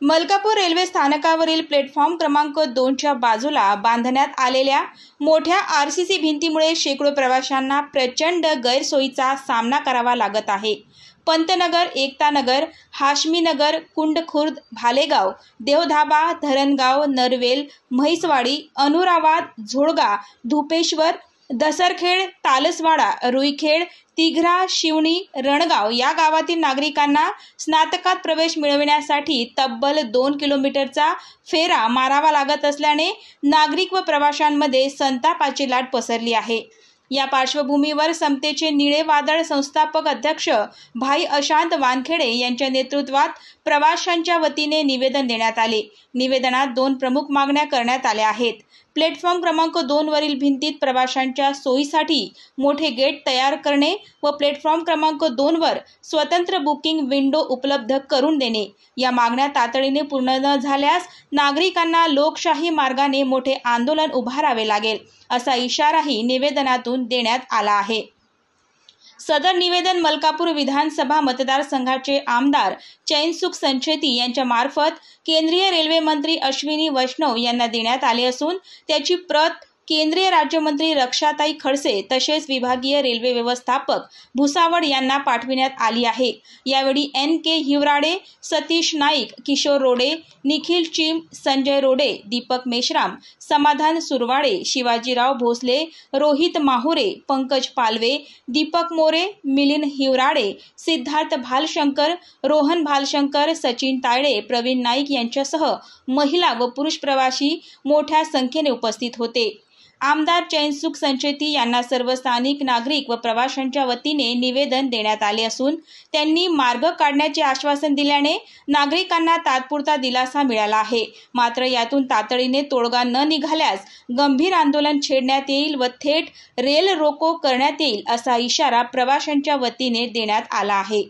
Malkapur railway स्थानकावरील platform क्रमांक 2च्या बाजूला बांधण्यात आलेल्या मोठ्या आरसीसी भिंतीमुळे शेकडो प्रवाशांना प्रचंड गैरसोयीचा सामना करावा लागत आहे। पंतनगर, एकतानगर, हाशमीनगर, कुंडखुर्द, भालेगाव, देवधाबा, धरणगाव, नरवेल, म्हैसवाडी, अनुराबाद, झोळगा, धुपेश्वर, दसरखेड, तालसवाडा, रुईखेड, तिघरा, शिवणी, रणगाव या गावातील नागरिकांना स्नातकात प्रवेश मिळविण्यासाठी तब्बल 2 किलोमीटरचा फेरा मारावा लागत असल्याने नागरिक व प्रवाशांमध्ये संतापाची लाट पसरली आहे। या पार्श्वभूमीवर समतेचे निळे वादळ संस्थापक अध्यक्ष भाई अशांत वानखेडे यांच्या नेतृत्वात प्रवाशांच्या वतीने निवेदन देण्यात आले। निवेदनात 2 प्रमुख मागण्या करण्यात आल्या आहेत। प्लॅटफॉर्म क्रमांक 2 वरील भिंतीत प्रवाशांच्या सोयीसाठी मोठे गेट तयार करणे व प्लॅटफॉर्म क्रमांक 2 वर स्वतंत्र बुकिंग विंडो उपलब्ध करून देणे। या मागण्या तातडीने पूर्ण न झाल्यास नागरिकांना लोकशाही मार्गाने मोठे आंदोलन उभारावे लागेल, असा इशाराही निवेदनातून देण्यात आला आहे। सदर निवेदन मलकापूर विधानसभा मतदारसंघाचे आमदार चैनसुख संचेती यांच्या मार्फत केंद्रीय रेल्वे मंत्री अश्विनी वैष्णव यांना देण्यात आले असून त्याची प्रत केंद्रीय राज्यमंत्री रक्षाताई खडसे तसेच विभागीय रेल्वे व्यवस्थापक भुसावळ यांना पाठविण्यात आली आहे। यावेळी NK हिवराडे, सतीश नाईक, किशोर रोडे, निखिल चिम, संजय रोडे, दीपक मेश्राम, समाधान सुरवाडे, शिवाजीराव भोसले, रोहित माहुरे, पंकज पालवे, दीपक मोरे, मिलिंद हिवराडे, सिद्धार्थ भालशंकर, रोहन भालशंकर, सचिन तायडे, प्रवीण नाईक यांच्यासह महिला व पुरुष प्रवासी मोठ्या संख्येने उपस्थित होते। आमदार चैनसुख संचेती यांना सर्व स्थानिक नागरिक व प्रवाशांच्या वतीने निवेदन देण्यात आले असून त्यांनी मार्ग काढण्याचे आश्वासन दिल्याने नागरिकांना तात्पुरता दिलासा मिळाला आहे। मात्र यातून तातडीने तोडगा न निघाल्यास गंभीर आंदोलन छेडण्यात येईल व थेट रेल रोको करण्यात येईल, असा इशारा प्रवाशांच्या वतीने देण्यात आला आहे।